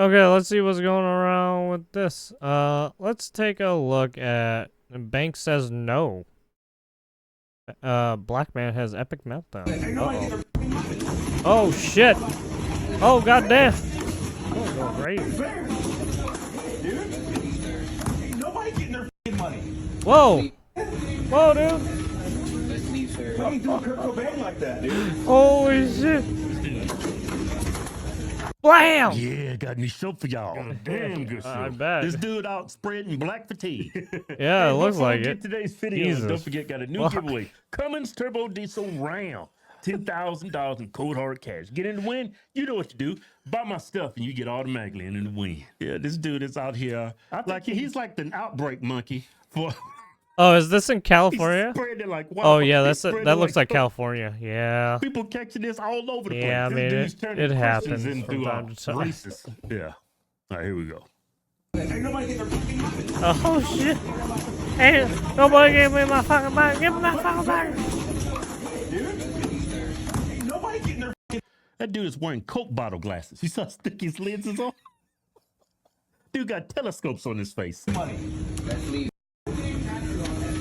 Okay, let's see what's going around with this. Let's take a look at. Bank says no. Black man has epic meltdown. Uh-oh. Oh shit! Oh goddamn! Oh, go crazy. Nobody getting their money. Whoa! Whoa, dude! I ain't doing Kurt Cobain like that, dude. Holy shit! Blam! Yeah, got a new show for y'all. Got a damn good show. I bet. This dude out spreading black fatigue. Yeah, it Hey, looks before we like get it. today's video, Jesus. don't forget, got a new Fuck. giveaway. Cummins Turbo Diesel Ram. $10,000 in cold hard cash. Get in the win. You know what to do. Buy my stuff and you get automatically in the win. Yeah, this dude is out here like he's like the outbreak monkey for. Oh, is this in He's California? spreading it like Oh yeah, He's spreading that it looks like fuck. California. Yeah. People catching this all over the Yeah, I place. mean Dude's turning it Christians happens into from time to time. racist. Yeah. All right, here we go. Ain't nobody getting their fucking money. Oh shit! Hey, nobody gave me my fucking money. Give me my fucking money. Dude, ain't nobody getting their That dude is wearing Coke bottle glasses. You saw how sticky his lenses on? Dude got telescopes on his face. money.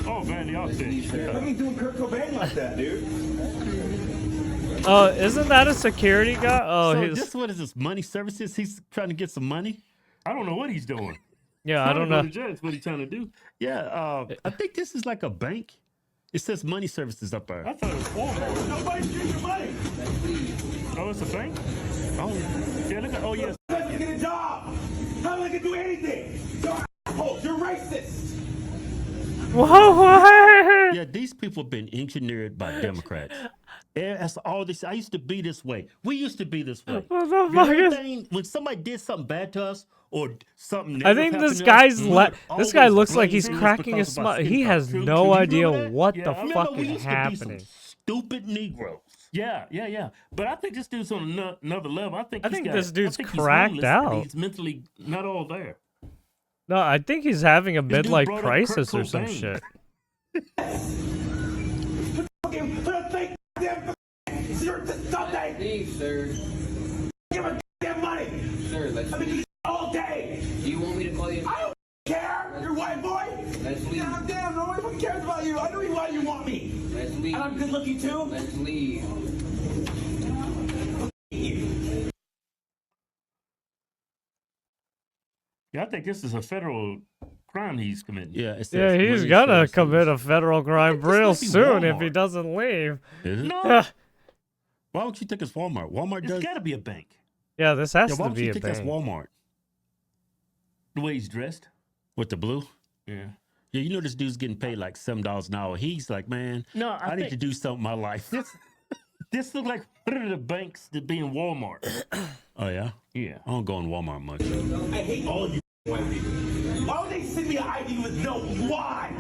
Oh, man, the offset. I ain't doing Kurt Cobain like that, dude. Oh, isn't that a security guy? Oh, So he's this what is this money services? He's trying to get some money. I don't know what he's doing. yeah. I don't know. That's what he's trying to do. Yeah, I think this is like a bank. It says money services up there. I thought it was Walmart. Nobody's getting your money. Oh, it's a bank? Oh, Yeah, look at, oh, yes. Let's get a job. How am I gonna do anything? You're assholes. You're racist. Whoa! What? yeah, these people have been engineered by Democrats. Yeah, that's all this. I used to be this way. We used to be this way. What the fuck is? Everything, when somebody did something bad to us or something, I think negative this happened to us, guy's we would this guy always looks like blame he's him cracking because his of our smile. skin He color. has True, no true. You idea remember that? what Yeah, the I remember fuck we is used to be some happening. stupid Negroes. Yeah. But I think this dude's on another level. I think this dude's he's cracked homeless and out. He's mentally not all there. No, I think he's having a This dude midlife brought up crisis Kurt or some Cobain. shit. Fucking put a fake damn you're something. Leave, sir. Give a damn money. Sir, let's I've been leave. all day. Do you want me to call you? I don't care. You're white boy. Let's leave. God damn, nobody fucking cares about you. I know why you want me. Let's leave. And I'm good looking too. Let's leave. Yeah, I think this is a federal crime he's committing. Yeah, it says Yeah, he's money gonna services. commit a federal crime This real might be soon if he Walmart. doesn't leave. Is it? No, Why would you think it's Walmart? Walmart it's does. got to be a bank. Yeah, this Yeah, has why to would be you a think that's bank. Walmart The way he's dressed. with the blue? Yeah. Yeah, you know this dude's getting paid like $7 an hour. He's like, man, No, I need to do something in my life. This looks like one of the banks that be in Walmart. Oh yeah, Yeah. I don't go in Walmart much. I hate all of you white people. Why would they send me an ID with no? Why?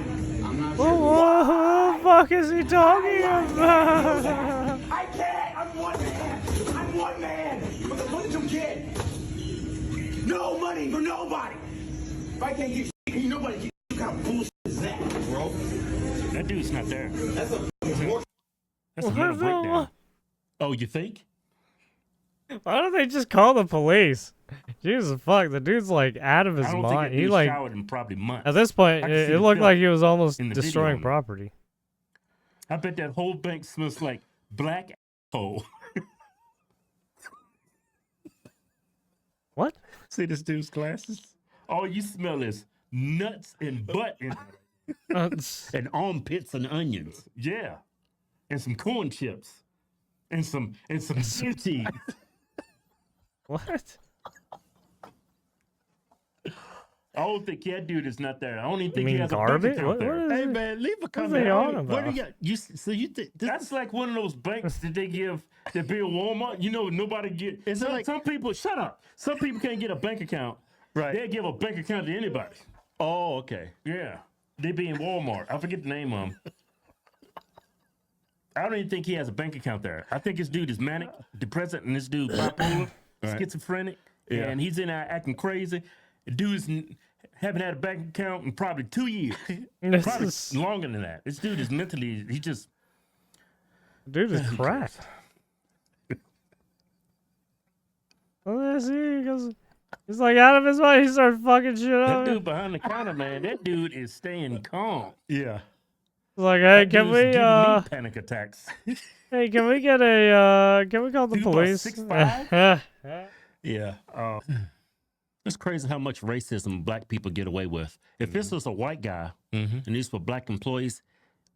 I'm not Who sure. the fuck is he talking about? I can't. I'm one man. I'm one man. What the fuck did you get? No money for nobody. If I can't get shit, nobody get what kind of bullshit is that, bro? That dude's not there. That's a That's a mental breakdown. Oh, you think? Why don't they just call the police? Jesus fuck, the dude's like out of his I don't think mind. that He dude like showered in probably months. at this point, I can see it the looked film like he was almost in the video destroying on it. property. I bet that whole bank smells like black hole. What? See this dude's glasses All you smell is nuts and butt in there. and armpits and onions. Yeah. And some corn chips. And some cheese. What? I don't think that dude is not there. I don't even think mean he has garbage? a bank account What there. is Hey it? man, leave a What are comment. they on What about? do you got? So you think That's like one of those banks that they give that be a Walmart. You know, nobody get. Is it some, like- some people? Shut up. Some people can't get a bank account. Right. They give a bank account to anybody. Oh, okay. Yeah, they be in Walmart. I forget the name of them. I don't even think he has a bank account there. I think this dude is manic, depressant, and this dude bipolar, Right. schizophrenic, Yeah. and he's in there acting crazy. The dude's haven't had a bank account in probably 2 years, This probably is- longer than that. This dude is mentally, he just. Dude is cracked. Let's see, because He's like out of his mind. He started fucking shit That up. dude behind the counter, man, that dude is staying calm. Yeah. He's like, hey, That can dude's we giving me panic attacks. hey, can we get a can we call the Dude about police? 6'5"? Yeah. It's crazy how much racism black people get away with. If this was a white guy and these were black employees,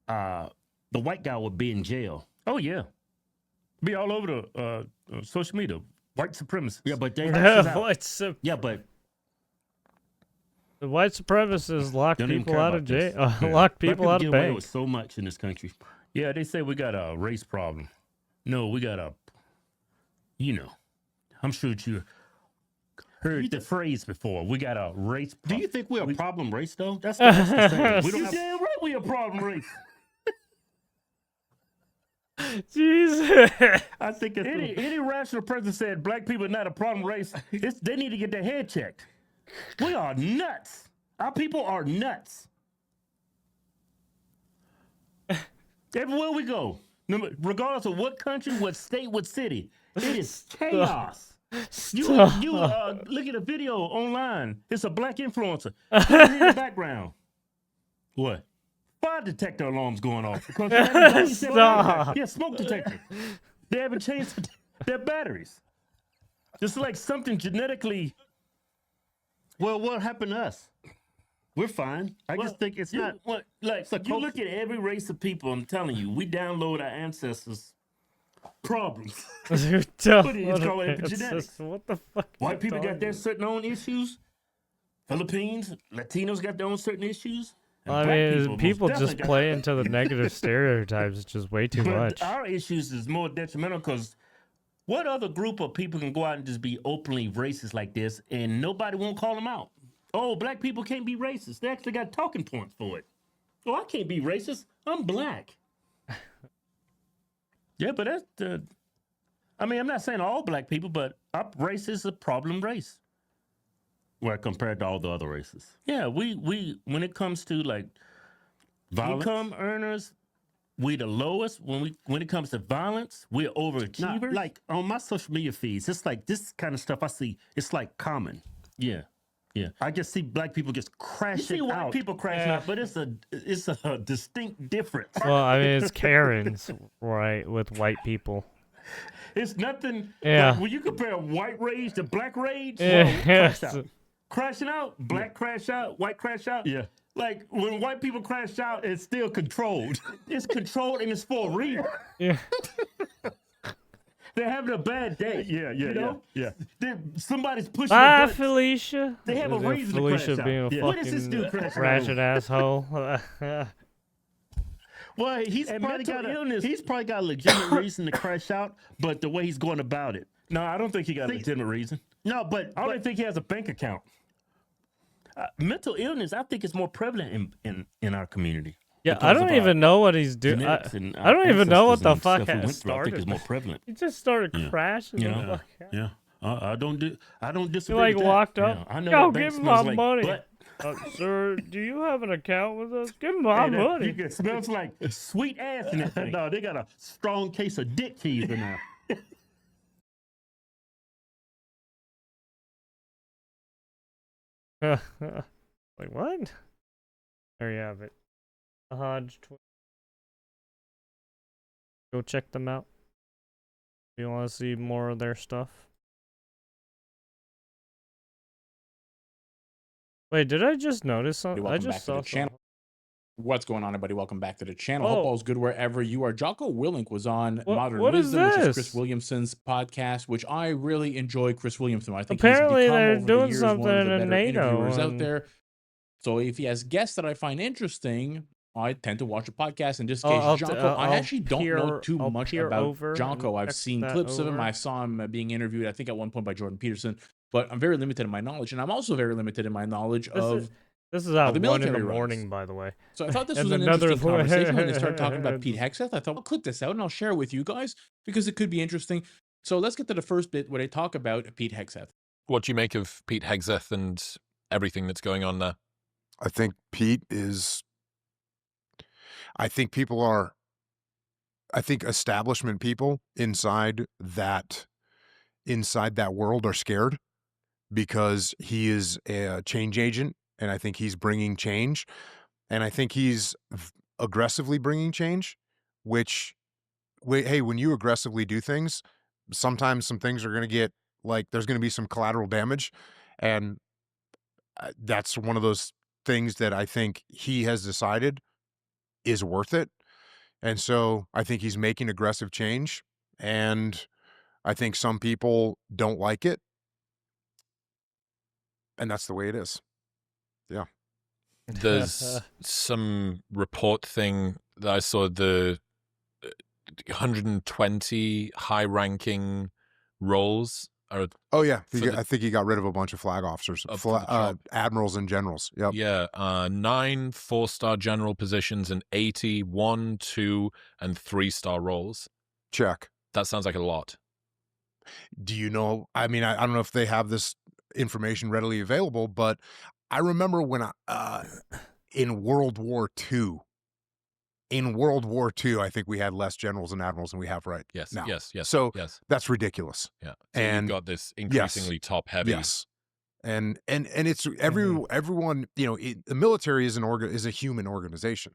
the white guy would be in jail. Oh yeah, be all over the social media. White supremacists. Yeah, but they Yeah, but the white supremacists lock don't even people care out about of this. jail. Yeah. Lock Black people out get of away bank. with so much in this country. Yeah, they say we got a race problem. No, we got a, I'm sure you heard the phrase before. We got a race Do problem. you think we're a problem race though? That's the thing. We don't You have damn right we a problem race. Jesus. I think it's Any rational person said black people are not a problem race, they need to get their head checked. We are nuts. Our people are nuts. Everywhere we go, regardless of what country, what state, what city, it is chaos. You look at a video online. It's a black influencer. Who's in the background? What? Fire detector alarms going off. Because they haven't changed their batteries. Yeah, smoke detector. They haven't changed their batteries. Just like something genetically. Well, what happened to us? We're fine. I just think it's not. Like you look at every race of people. I'm telling you, we download our ancestors' problems. It's called epigenetics. What the fuck? White people got their certain own issues. Philippines, Latinos got their own certain issues. And I black mean, most people definitely just got- play into the negative stereotypes just way too But much. our issues is more detrimental because what other group of people can go out and just be openly racist like this and nobody won't call them out? Oh, black people can't be racist. They actually got talking points for it. Oh, I can't be racist. I'm black. Yeah, but that's I mean, I'm not saying all black people, but our race is a problem race. Well, compared to all the other races. Yeah, we when it comes to like Violence? income earners, we the lowest. When it comes to violence, we're Nah, overachievers. like on my social media feeds, it's like this kind of stuff I see. It's like common. yeah. I just see black people just You crashing see white out. people crashing out, but it's a distinct difference. Well, I mean, it's Karens, right, with white people. It's nothing. Yeah. Like when you compare white rage to black rage, Yeah, well, yes. crashing out, black crash out, white crash out. Yeah. Like when white people crash out, It's still controlled. it's controlled and it's for real. Yeah. They're having a bad day. Yeah, You know? Somebody's pushing Bye, their button. Felicia. They have a Is it reason to Felicia crash out. being a Yeah. What is this dude fucking crashing ratchet asshole. Well, he's And probably mental got illness- he's probably got a legitimate reason to crash out, but the way he's going about it. No, I don't think he got a See- legitimate reason. No, but I don't even think he has a bank account. Mental illness, I think, is more prevalent in our community. Yeah, Because I of don't our even know what he's doing. genetics and I don't even know what the ancestors fuck and stuff we has went through. I think it's started. more prevalent. He just started crashing. You the know? fuck out. yeah, I don't He disagree. like with that. walked Yeah, up. I know Yo, that bank give me my smells like money. butt. Sir, do you have an account with us? Give me my money. It smells like sweet ass in that thing. No, they got a strong case of dick cheese in there. Like what? There you have it. The Hodge. Go check them out. If you want to see more of their stuff. Wait, did I just notice something? I Welcome back just to saw the channel. something. What's going on, everybody? Welcome back to the channel. Oh. Hope all's good wherever you are. Jocko Willink was on Modern what is Wisdom, which is this? Chris Williamson's podcast, which I really enjoy. Chris Williamson, I think Apparently he's become, they're over the doing years, something one of the in better NATO interviewers out and- there. So if he has guests that I find interesting, I tend to watch a podcast. In this case, I'll- Jocko, I I'll actually don't know peer- too I'll much peer about over Jocko. and I've check seen that clips of him. over. I saw him being interviewed, I think at one point by Jordan Peterson. But I'm very limited in my knowledge, and I'm also very limited in my knowledge of. This is out the 1 in the military runs. morning, by the way. So I thought this And was an another interesting one. conversation when they started talking about Pete Hegseth. I thought I'll clip this out and I'll share it with you guys because it could be interesting. So let's get to the first bit where they talk about Pete Hegseth. What do you make of Pete Hegseth and everything that's going on there? I think Pete is. I think people are. I think establishment people inside that world are scared because he is a change agent, and I think he's bringing change, and I think he's aggressively bringing change, which, hey, when you aggressively do things, sometimes some things are going to get, like, there's going to be some collateral damage, and that's one of those things that I think he has decided is worth it. And so I think he's making aggressive change, and I think some people don't like it, and that's the way it is. Yeah. There's some report thing that I saw, the 120 high-ranking roles are. Oh yeah, For the- I think he got rid of a bunch of flag officers, Up for the job. admirals and generals. Yep. Yeah, 9 4-star general positions and 80 1, 2, and 3-star roles. Check. That sounds like a lot. Do you know? I mean, I don't know if they have this information readily available, but I remember when in World War II. In World War II, I think we had less generals and admirals than we have right Yes, now. yes, So yes. that's ridiculous. Yeah. So And you've got this increasingly top-heavy. Yes. And it's everyone, you know, the military is is a human organization.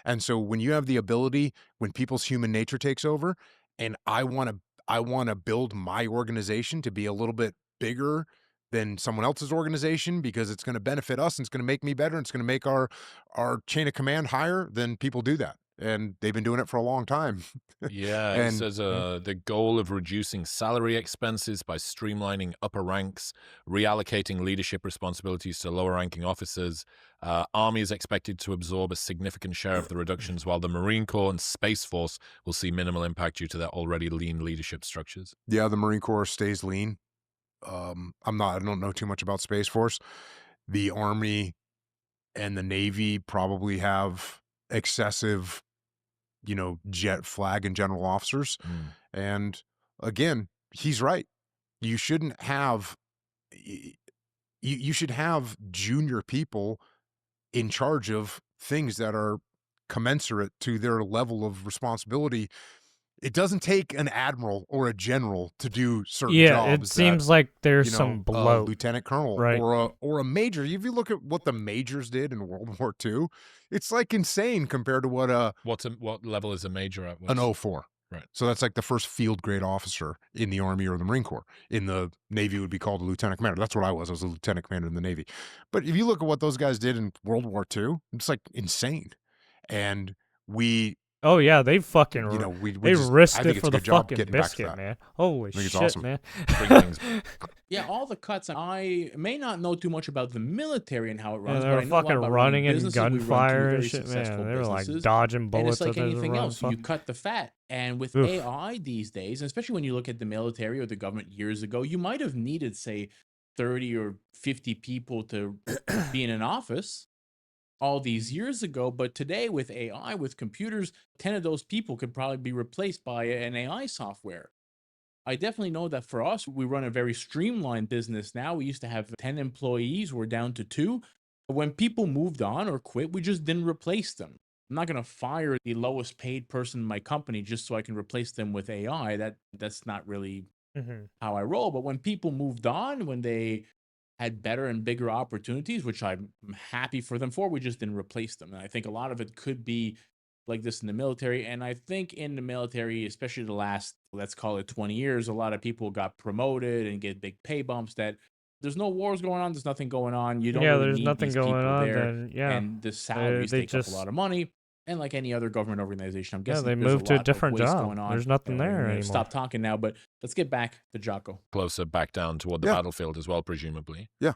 And so when you have the ability, when people's human nature takes over, and I want to build my organization to be a little bit bigger than someone else's organization because it's going to benefit us and it's going to make me better and it's going to make our chain of command higher, then people do that. And they've been doing it for a long time. Yeah, it And- says the goal of reducing salary expenses by streamlining upper ranks, reallocating leadership responsibilities to lower-ranking officers. Army is expected to absorb a significant share of the reductions, while the Marine Corps and Space Force will see minimal impact due to their already lean leadership structures. Yeah, the Marine Corps stays lean. I don't know too much about Space Force. The Army and the Navy probably have excessive, you know, jet flag and general officers. And again, he's right. You shouldn't have, you should have junior people in charge of things that are commensurate to their level of responsibility. It doesn't take an admiral or a general to do certain jobs. it seems like there's you know, some bloat. lieutenant colonel Right. or a major. If you look at what the majors did in World War II, it's like insane compared to what What level is a major at? an 04. Right. So that's like the first field grade officer in the Army or the Marine Corps. In the Navy, it would be called a lieutenant commander. That's what I was. I was a lieutenant commander in the Navy. But if you look at what those guys did in World War II, it's like insane. And we, Oh yeah, they fucking you know, we they just, risked I think it it's for a the good job fucking getting back to biscuit, that. man. Holy think it's shit, awesome. man. Bring things. Yeah, all the cuts. I may not know too much about the military and how it Yeah, runs, they but were I know a lot fucking about running in businesses. We run two gunfire and very shit, successful man. They were like businesses. dodging And bullets. it's like as they was anything running. else. You cut the fat. And with Oof. AI these days, especially when you look at the military or the government years ago, you might have needed, say, 30 or 50 people to be in an office all these years ago. But today with AI, with computers, 10 of those people could probably be replaced by an AI software. I definitely know that for us, we run a very streamlined business now. We used to have 10 employees. We're down to 2. When people moved on or quit, we just didn't replace them. I'm not going to fire the lowest paid person in my company just so I can replace them with AI. That's not really how I roll. But when people moved on, when they had better and bigger opportunities, which I'm happy for them for, we just didn't replace them. And I think a lot of it could be like this in the military. And I think in the military, especially the last, let's call it 20 years, a lot of people got promoted and get big pay bumps that there's no wars going on. There's nothing going on. You don't Yeah, really there's need nothing these going people on. there. Then yeah, And the salaries they take up just- a lot of money. And like any other government organization, I'm Yeah, guessing they there's moved to a lot of different waste job. going on. There's nothing Anyway, there I'm gonna anymore. Stop talking now, but let's get back to Jocko. Closer back down toward the Yeah. battlefield as well, presumably. Yeah.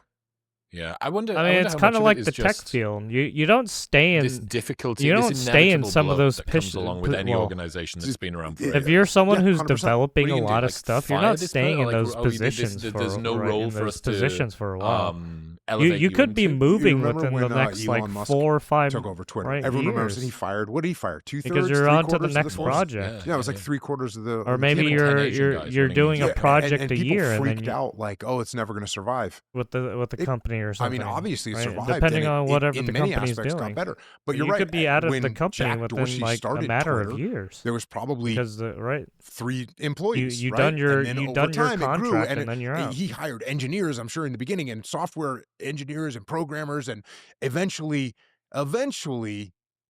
Yeah, I wonder. I mean, wonder it's how kind much of like it is the tech just field. You don't stay this in. difficulty. you this don't stay in inevitable some of bloat those that comes pish- along with any well, organization that's been around yeah. forever. If you're someone Yeah, who's 100%. developing What are a you gonna lot do, of like, stuff, you're fire not this staying person? in Like, those oh, you did this- positions there's for no right, role in for those us to, positions for a while. elevate You could be into. moving remember within the when, next like Elon Musk 4 or 5 took over Twitter? right, Everyone remembers that he years. fired. What did he fire? 2/3, Because you're on to the 3/4 of next force? project. Yeah, it was like 3/4 of the. Or of the maybe team. Even 10 Asian guys you're running doing a into it. project and a people year and then freaked you, out like, oh, it's never going to survive. with the It- company or I something. mean, obviously it right? survived. Depending and on it, whatever in the many company's aspects doing. got better. But you you're right. could be out of when the company Jack within Dorsey like a started matter Twitter, of years. there was probably Because right, 3 employees. you right? done your and then you over done your time it grew, contract and and then you're out. he hired engineers, I'm sure, in the beginning, and software engineers and programmers, and eventually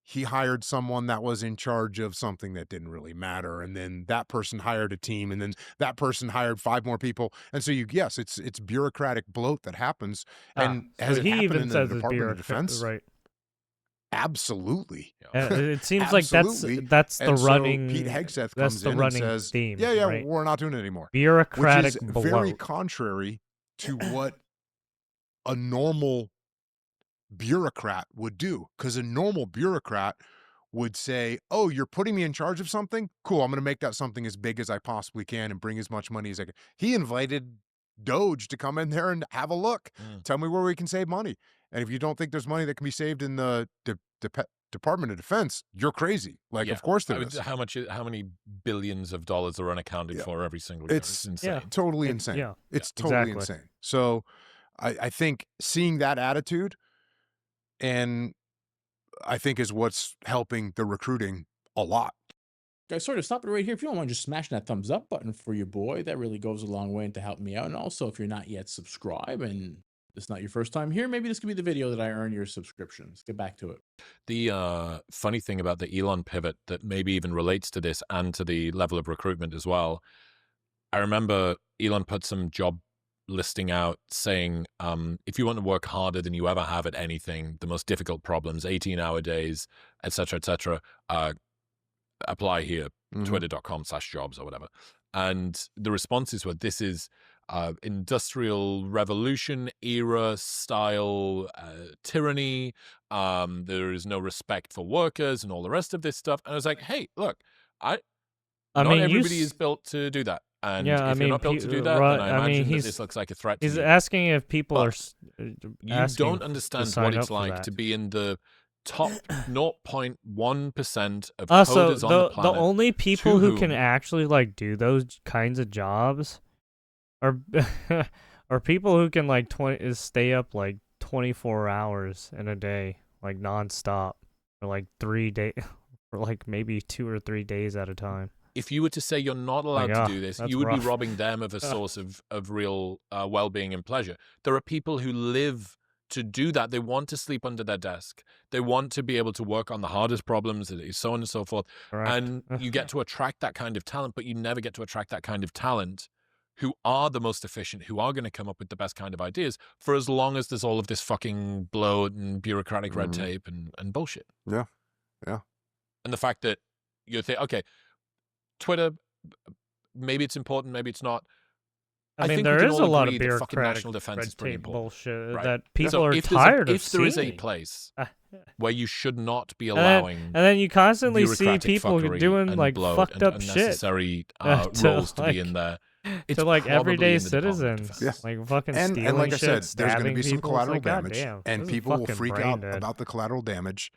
he hired someone that was in charge of something that didn't really matter, and then that person hired a team, and then that person hired 5 more people, and so yes, it's bureaucratic bloat that happens. And So has it he happened even in the says it's Department of bureaucratic, Defense? right? Absolutely. It seems like that's Absolutely. the And so running. Pete Hegseth That's comes the in and running says, theme. yeah, right? we're not doing it anymore. Which Bureaucratic is very bloat. contrary to what a normal bureaucrat would do. Because a normal bureaucrat would say, oh, you're putting me in charge of something? Cool, I'm going to make that something as big as I possibly can and bring as much money as I can. He invited Doge to come in there and have a look. Tell me where we can save money. And if you don't think there's money that can be saved in the Department of Defense, you're crazy. Like, Yeah. of course there is. How many billions of dollars are unaccounted for every single year? It's insane. totally insane. Yeah, It's totally exactly. insane. So I think seeing that attitude, and I think, is what's helping the recruiting a lot. Guys, sort of stop it right here. If you don't mind just smashing that thumbs up button for your boy, that really goes a long way into helping me out. And also, if you're not yet subscribed and it's not your first time here, maybe this could be the video that I earn your subscription. Let's get back to it. The funny thing about the Elon pivot that maybe even relates to this and to the level of recruitment as well, I remember Elon put some job listing out saying, if you want to work harder than you ever have at anything, the most difficult problems, 18-hour days, etc., apply here, twitter.com/jobs or whatever. And the responses were, this is industrial revolution era style tyranny. There is no respect for workers and all the rest of this stuff. And I was like, hey, look, not mean, everybody is built to do that. And Yeah, if you're not built to do that, then I imagine that this looks like a threat to he's you. asking if people are. You don't understand what it's like to be in the top 0.1% of So coders on the planet. the only people to who can whom- actually like do those kinds of jobs are are people who can like stay up like 24 hours in a day, like nonstop, for like 3 days, for like maybe 2 or 3 days at a time. If you were to say you're not allowed Like, to do this, that's you would rough. be robbing them of a source of real well-being and pleasure. There are people who live to do that. They want to sleep under their desk. They want to be able to work on the hardest problems, so on and so forth. Correct. And you get to attract that kind of talent, but you never get to attract that kind of talent who are the most efficient, who are going to come up with the best kind of ideas for as long as there's all of this fucking bloat and bureaucratic red tape and bullshit. Yeah. And the fact that you think, okay, Twitter, maybe it's important, maybe it's not. I mean, think we there can is all a lot of agree that fucking bureaucratic national defense red is pretty tape important. bullshit Right. that people So are if tired of if there is a seeing. place where you should not be And allowing then you constantly see bureaucratic people fuckery doing and like bloat fucked and up shit unnecessary to, roles to be in there, it's to like probably everyday in the Department of citizens, Defense. like fucking And stealing like I shit, said, there's going to stabbing be some people. It's collateral like, damage, goddamn, and this is people will fucking freak brain out dead. about the collateral damage.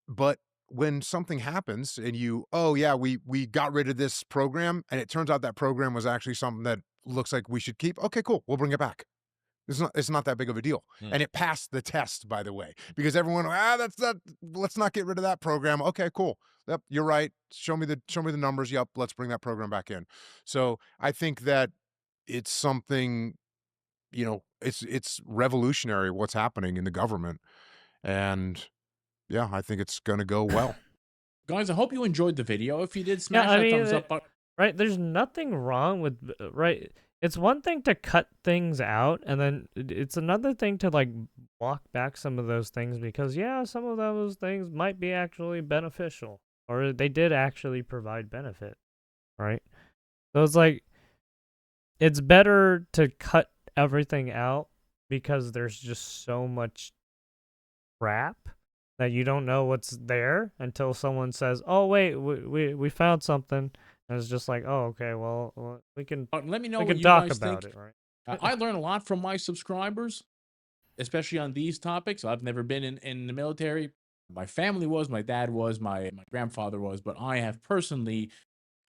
But when something happens and oh yeah, we got rid of this program, and it turns out that program was actually something that looks like we should keep. Okay, cool, we'll bring it back. It's not that big of a deal. And it passed the test, by the way, because everyone, let's not get rid of that program. Okay, cool. Yep, you're right. Show me the numbers. Yep, let's bring that program back in. So I think that it's something, it's revolutionary what's happening in the government. And yeah, I think it's going to go well. Guys, I hope you enjoyed the video. If you did, smash that thumbs up button. Right, there's nothing wrong with right. It's one thing to cut things out, and then it's another thing to like walk back some of those things because some of those things might be actually beneficial, or they did actually provide benefit, right? So it's like it's better to cut everything out because there's just so much crap that you don't know what's there until someone says, "Oh wait, we found something." And it's just like, oh, okay, well we can Let me know we what can you talk guys about think. it, right? I learn a lot from my subscribers. especially on these topics. I've never been in the military. My family was, my dad was, my grandfather was, but I have personally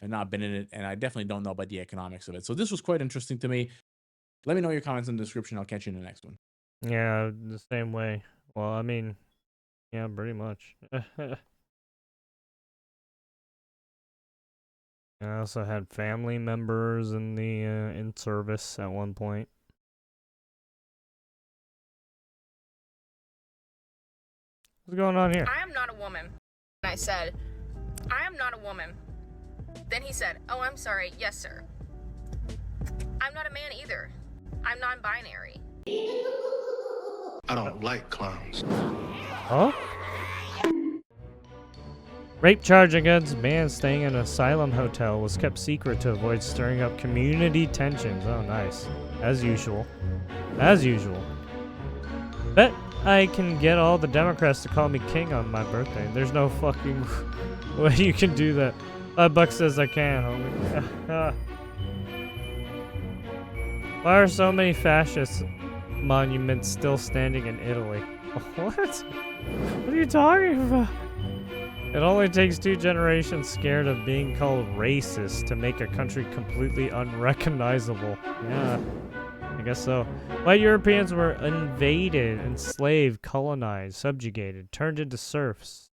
not been in it, and I definitely don't know about the economics of it. So this was quite interesting to me. Let me know your comments in the description. I'll catch you in the next one. Yeah, the same way. Well, I mean, yeah, pretty much. I also had family members in the in service at one point. What's going on here? I am not a woman. And I said, I am not a woman. Then he said, oh, I'm sorry. Yes, sir. I'm not a man either. I'm non-binary. I don't like clowns. Huh? Rape charge against man staying in an asylum hotel was kept secret to avoid stirring up community tensions. Oh, nice. As usual. As usual. Bet I can get all the Democrats to call me king on my birthday. There's no fucking way you can do that. $5 says I can, homie. Why are so many fascist monuments still standing in Italy? What? What are you talking about? It only takes 2 generations scared of being called racist to make a country completely unrecognizable. Yeah, I guess so. White Europeans were invaded, enslaved, colonized, subjugated, turned into serfs,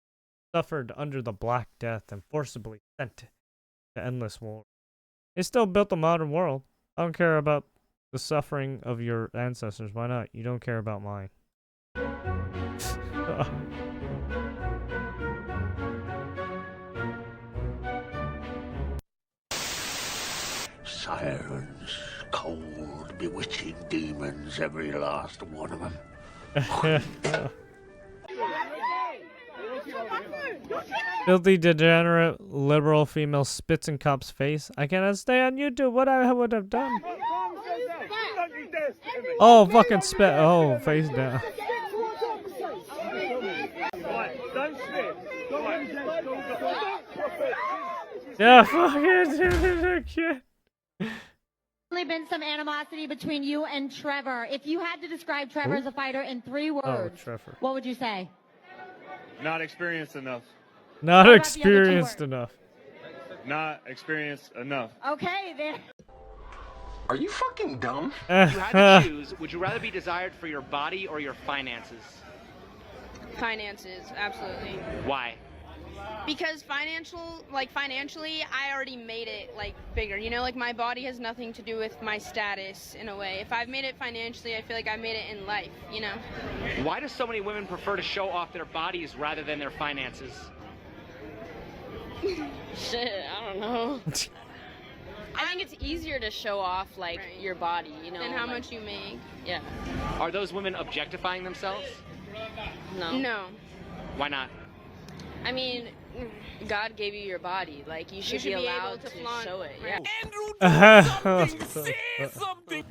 suffered under the Black Death, and forcibly sent to endless war. They still built the modern world. I don't care about the suffering of your ancestors. Why not? You don't care about mine. Sirens, cold, bewitching demons, every last one of them. Filthy, degenerate, liberal female spits in cop's face. I cannot stay on YouTube. What I would have done. Oh, fucking spit. Oh, face down. Yeah, fucking Only been some animosity between you and Trevor. If you had to describe Trevor as a fighter in 3 words, Trevor. what would you say? Not experienced enough. Not What about the other 2 experienced words? enough. Not experienced enough. Okay, then. Are you fucking dumb? You had to choose, would you rather be desired for your body or your finances? Finances, absolutely. Why? Because financially, I already made it, bigger. You know, my body has nothing to do with my status, in a way. If I've made it financially, I feel like I made it in life, you know? Why do so many women prefer to show off their bodies rather than their finances? Shit, I don't know. I think it's easier to show off, your body, you know? And how much you make. Yeah. Are those women objectifying themselves? No. No. Why not? I mean, God gave you your body. You should be allowed to show it. Yeah.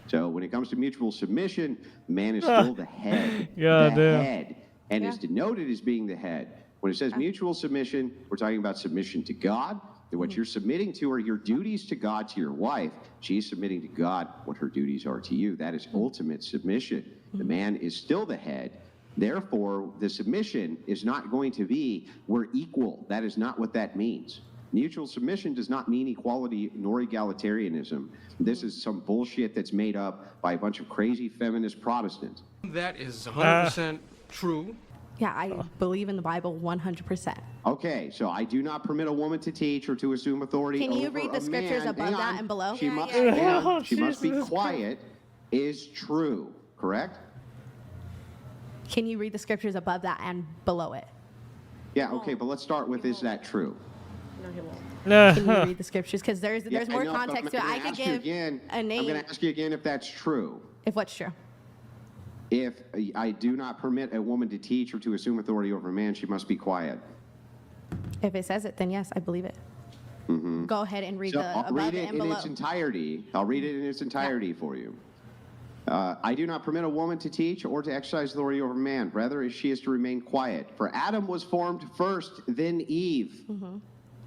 So when it comes to mutual submission, man is still the head. God the damn. head. And is denoted as being the head. When it says mutual submission, we're talking about submission to God. And what you're submitting to are your duties to God, to your wife. She's submitting to God what her duties are to you. That is ultimate submission. The man is still the head. Therefore, the submission is not going to be, we're equal. That is not what that means. Mutual submission does not mean equality nor egalitarianism. This is some bullshit that's made up by a bunch of crazy feminist Protestants. That is 100% true. Yeah, I believe in the Bible 100%. Okay, so I do not permit a woman to teach or to assume authority. Can you over read the a scriptures man. above Hang that on. and below? She must, yeah. hang on. She Oh, must be Jesus quiet. Is true, correct? Can you read the scriptures above that and below it? Yeah, okay, but let's start with is that true? No, he won't. No. Can you read the scriptures? Because there's Yeah, more I know, but context to it. I'm I gonna could ask you give again, a name. I'm going to ask you again if that's true. If what's true? If I do not permit a woman to teach or to assume authority over a man, she must be quiet. If it says it, then yes, I believe it. Mm-hmm. Go ahead and read So the I'll above read it it and in below. its entirety. I'll read it in its entirety for you. I do not permit a woman to teach or to exercise authority over man. Rather, she is to remain quiet. For Adam was formed first, then Eve. Mm-hmm.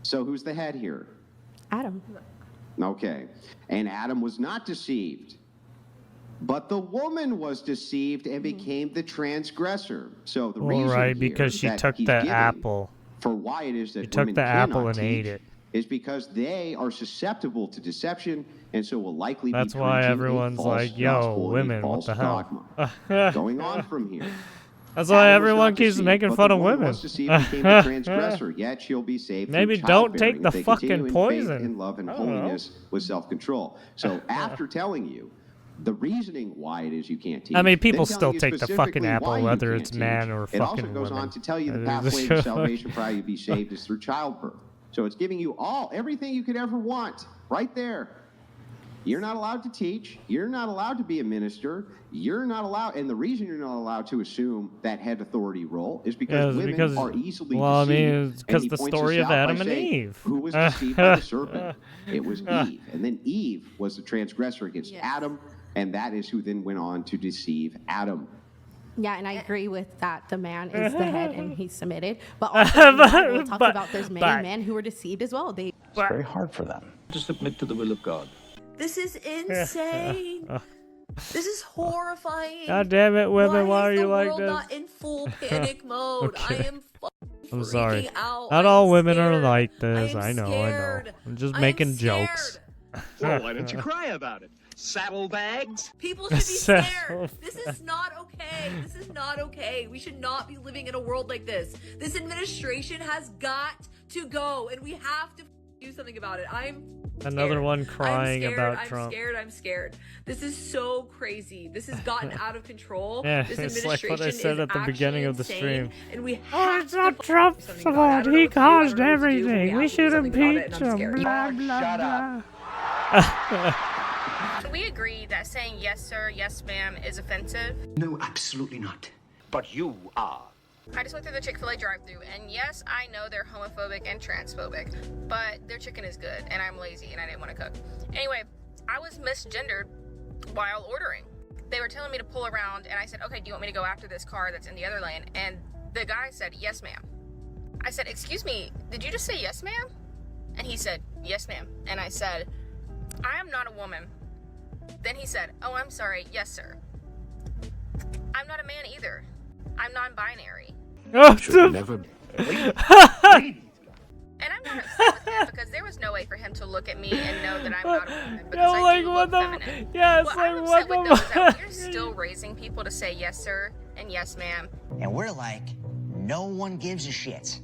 So who's the head here? Adam. Okay. And Adam was not deceived. But the woman was deceived and became the transgressor. So the All reason right, here because she that took he's the giving apple. for why it is that She took women the apple cannot and ate teach it. is because they are susceptible to deception and so will likely That's be why preaching everyone's a false like, yo, gospel and a women, what false the hell? dogma. Going on from here. That's why Adam was everyone not keeps deceived, making but fun the of woman women. was deceived and became the transgressor, yet she'll be saved Maybe through don't childbearing take the if they fucking continue in poison. faith and love and I don't know. holiness with self-control. So after telling you the reasoning why it is you can't teach, I mean, then people telling still you take the fucking specifically apple, why you whether can't it's teach, man or it also fucking goes women. on to tell you the It is pathway just- to salvation for how you be saved is through childbirth. So it's giving you everything you could ever want right there. You're not allowed to teach. You're not allowed to be a minister. You're not allowed, and the reason you're not allowed to assume that head authority role is because women are easily well, deceived. I mean, it's And because he the points story this of out by Adam and saying, Eve. Who was deceived by the serpent? It was Eve, and then Eve was the transgressor against Adam, and that is who then went on to deceive Adam. Yeah, and I agree with that. The man is the head and he's submitted. But also, in the Bible, it talks about there's many men who were deceived as well. It's very hard for them to submit to the will of God. This is insane. This is horrifying. God damn it, women! Why are is you the like world this? not in full panic mode? I Okay. am I'm sorry. out. Not all women are like this. I am I know. scared. I'm just I am making scared. jokes. Well, why don't you cry about it? Saddlebags? People should be scared. This is not okay. This is not okay. We should not be living in a world like this. This administration has got to go, and we have to do something about it. I'm Another scared. one crying I'm scared. about I'm Trump. scared. I'm scared. This is so crazy. This has gotten out of control. Yeah, this it's like what I administration said is at the beginning of the actually stream. insane, and we Oh, have it's to not do Trump's something about it. I fault. don't know He what to do. I don't caused know what to do, but everything. We have to do should something about it, impeach and I'm him. scared. Blah, blah, Shut blah. Can we agree that saying yes sir, yes ma'am is offensive? No, absolutely not. But you are. I just went through the Chick-fil-A drive-thru, and yes, I know they're homophobic and transphobic, but their chicken is good, and I'm lazy, and I didn't want to cook. Anyway, I was misgendered while ordering. They were telling me to pull around, and I said, okay, do you want me to go after this car that's in the other lane? And the guy said, yes, ma'am. I said, excuse me, did you just say yes, ma'am? And he said, yes, ma'am. And I said, I am not a woman. Then he said, oh, I'm sorry, yes, sir. I'm not a man either. I'm non-binary. Oh, Never. And I'm not upset with him because there was no way for him to look at me and know that I'm not a woman because Yo, I like, do what look the feminine. yes, what like, I'm what upset with the though is that we're still raising people to say yes sir and yes ma'am. And we're like, no one gives a shit.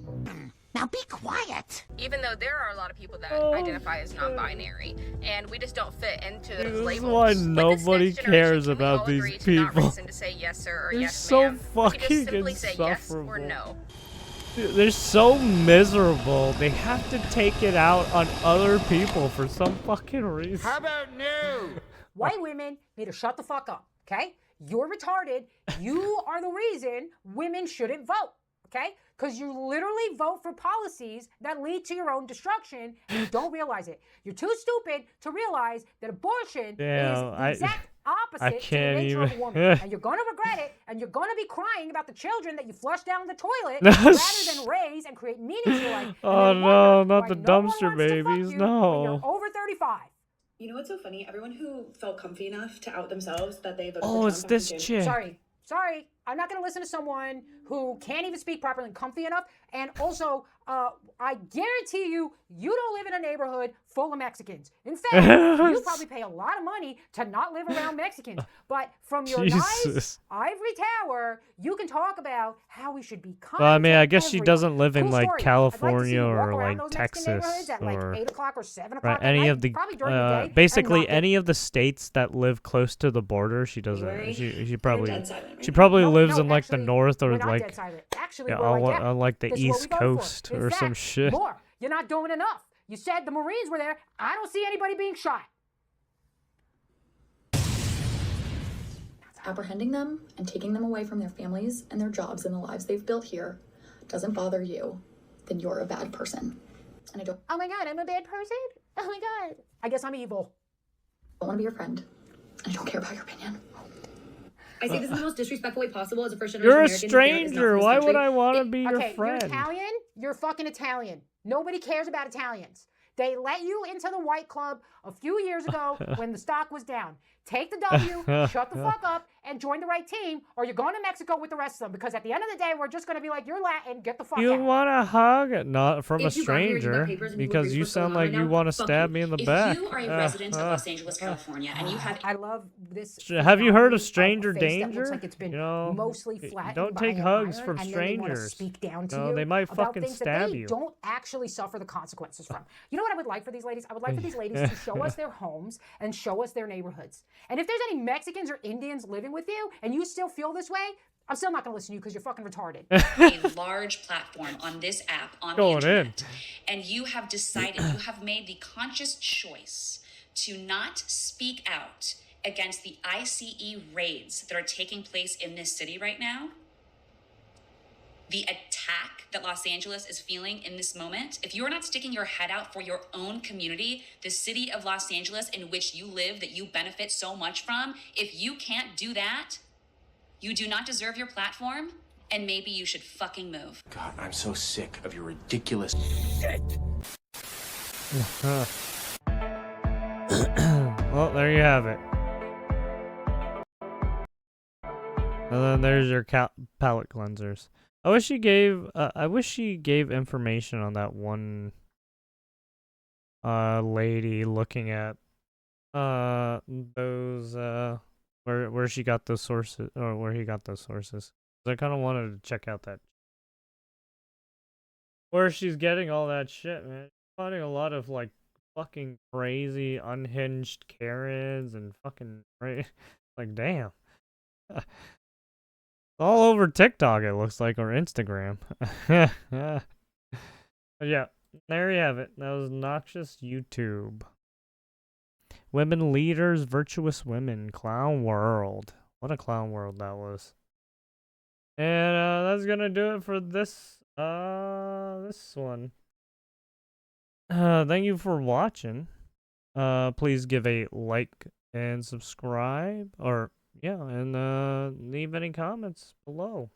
Now be quiet. Even though there are a lot of people that identify as non-binary, and we just don't fit into those This is labels. why With this nobody next generation, cares can we about all these agree to not people. reason to say yes sir or They're yes so ma'am? We can just fucking simply say yes or insufferable. no. Dude, they're so miserable. They have to take it out on other people for some fucking reason. How about no? White women need to shut the fuck up, okay? You're retarded. You are the reason women shouldn't vote, okay? Because you literally vote for policies that lead to your own destruction and you don't realize it. You're too stupid to realize that abortion Damn, is the exact opposite to the can't nature of a even- woman. And you're going to regret it, and you're going to be crying about the children that you flushed down the toilet rather than raise and create meaning to your life. And Oh then no, wonder not why the no one dumpster wants to fuck babies, you when you're no. over 35. You know what's so funny? Everyone who felt comfy enough to out themselves that they voted Oh, for it's Trump this back in chick. Sorry. I'm not going to listen to someone who can't even speak properly and comfy enough. And also, I guarantee you, you don't live in a neighborhood full of Mexicans. In fact, you probably pay a lot of money to not live around Mexicans. But from your nice Jesus. ivory tower, you can talk about how we should be kind. Well, I mean, to I guess she everyone. doesn't live in Cool like story. California I'd like to see you or walk around like those Mexican neighborhoods Texas at like or 8 o'clock or 7 o'clock right at any night, of the probably during the day, and basically not any of the states that live close to the border. She doesn't. January, She we're probably dead silent right she now. probably No, lives no, in like the actually, north or we're not like dead silent. Actually, yeah, we're right there. on like the This is what East we voted for. Coast In or some fact, shit. More. You're not doing enough. You said the Marines were there. I don't see anybody being shot. Apprehending them and taking them away from their families and their jobs and the lives they've built here doesn't bother you, then you're a bad person. And I don't Oh my God, I'm a bad person? Oh my God. I guess I'm evil. want to be your friend. And I don't care about your opinion. I say this is the most disrespectful way possible as a first You're generation a American. who is not stranger. from this Why would country. I want to be your Okay, friend? you're Italian? You're fucking Italian. Nobody cares about Italians. They let you into the white club a few years ago when the stock was down. take the W, shut the fuck up, and join the right team, or you're going to Mexico with the rest of them. Because at the end of the day, we're just going to be like, you're Latin, get the fuck You out. want a hug? Not from a If you got here, you got stranger, papers, and you because agree you with what's going sound on like right you now, want to fuck stab you. me in the If back. you are a resident of Los Angeles, California, and you have I love this. Have you heard of finale stranger a face that danger? looks like it's been mostly flattened don't by take an hugs iron, from and then they want to strangers. speak down to No, you they might about fucking things that stab they you. don't actually suffer the consequences from. You know what I would like for these ladies? I would like for these ladies to show us their homes and show us their neighborhoods. And if there's any Mexicans or Indians living with you and you still feel this way, I'm still not going to listen to you because you're fucking retarded. a large platform on this app on the Going internet, and you have decided, you have made the conscious choice to not speak out against the ICE raids that are taking place in this city right now, the attack that Los Angeles is feeling in this moment, if you're not sticking your head out for your own community, the city of Los Angeles in which you live, that you benefit so much from, if you can't do that, you do not deserve your platform, and maybe you should fucking move. God, I'm so sick of your ridiculous shit. Well, there you have it. And then there's your palette cleansers. I wish she gave information on that one lady looking at those where she got those sources, or where he got those sources. I kind of wanted to check out that where she's getting all that shit, man. Finding a lot of like fucking crazy unhinged Karens and fucking like damn. All over TikTok, it looks like, or Instagram. But yeah, there you have it. That was Noxious YouTube. Women leaders, virtuous women, clown world. What a clown world that was. And that's gonna do it for this this one. Thank you for watching. Please give a like and subscribe, or yeah, and leave any comments below.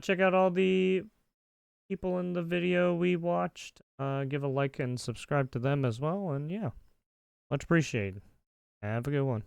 Check out all the people in the video we watched. Give a like and subscribe to them as well, and yeah, much appreciated. Have a good one.